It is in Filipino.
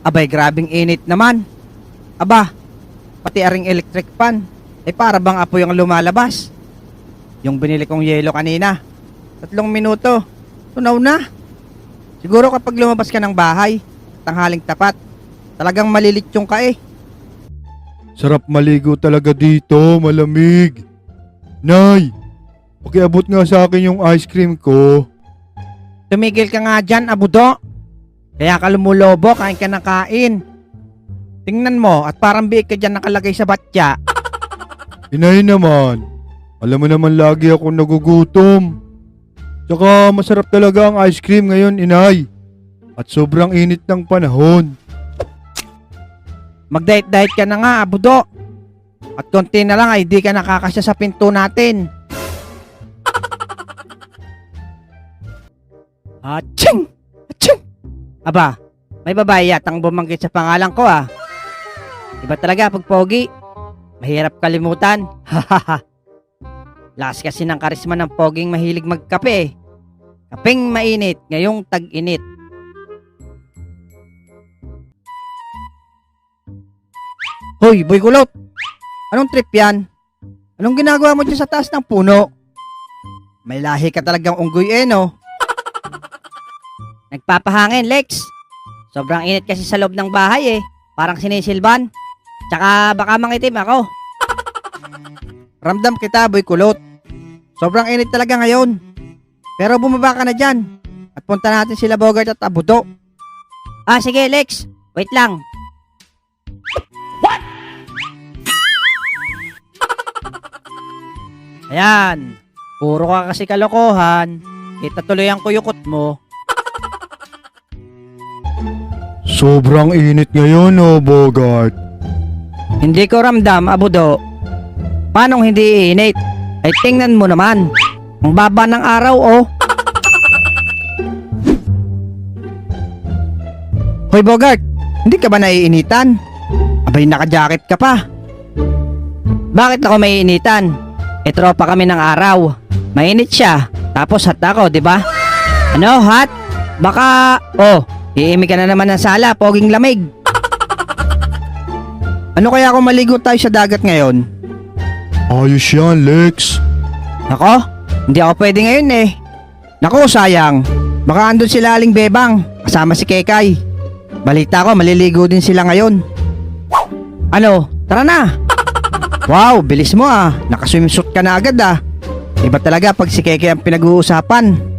Abay, grabing init naman. Aba, pati aring electric fan. Para bang apoy ang lumalabas. Yung binili kong yelo kanina. 3 minuto. Tunaw na. Siguro kapag lumabas ka ng bahay, tanghaling tapat, talagang malilityong ka eh. Sarap maligo talaga dito, malamig. Nay, pakiabot nga sa akin yung ice cream ko. Tumigil ka nga dyan, abudo. Kaya ka lumulobo, kain ka ng kain. Tingnan mo, at parang biik ka dyan nakalagay sa batya. Inay naman, alam mo naman lagi akong nagugutom. Tsaka masarap talaga ang ice cream ngayon, inay. At sobrang init ng panahon. Mag-diet-diet ka na nga, abudo. At konti na lang ay di ka nakakasya sa pinto natin. Aching! Aching! Aba, may babae yatang bumanggit sa pangalan ko ah. Iba talaga pag pogi. Mahirap kalimutan. Hahaha. Lakas kasi ng karisma ng poging mahilig magkape. Kapeng mainit, ngayong tag-init. Hoy, boy kulot! Anong trip yan? Anong ginagawa mo dyan sa taas ng puno? May lahi ka talagang unggoy no? Nagpapahangin, Lex. Sobrang init kasi sa loob ng bahay Parang sinisilban. Tsaka baka mangitim ako. Ramdam kita, boy kulot. Sobrang init talaga ngayon. Pero bumaba ka na dyan. At punta natin sila Bogart at Abudo. Ah, sige, Lex. Wait lang. Ayan. Puro ka kasi kalokohan. Kita tuloy ang kuyukot mo. Sobrang init ngayon, oh, Bogart. Hindi ko ramdam, Abudo. Paano hindi iinit? Ay tingnan mo naman. Ang baba ng araw, oh. Hoy, Bogart. Hindi ka ba naiinitan? Abay, naka-jacket ka pa. Bakit ako maiinitan? Tropa kami ng araw. Mainit siya. Tapos hot ako, di ba? Ano, hot? Baka, iimi ka na naman ng sala, poging lamig. Ano kaya kung maligo tayo sa dagat ngayon? Ayos yan, Lex. Ako? Hindi ako pwede ngayon Naku, sayang. Baka andun sila Aling Bebang, kasama si Kekay. Balita ko, maliligo din sila ngayon. Ano? Tara na! Wow, bilis mo Nakaswimsuit ka na agad Iba talaga pag si Kekay ang pinag-uusapan.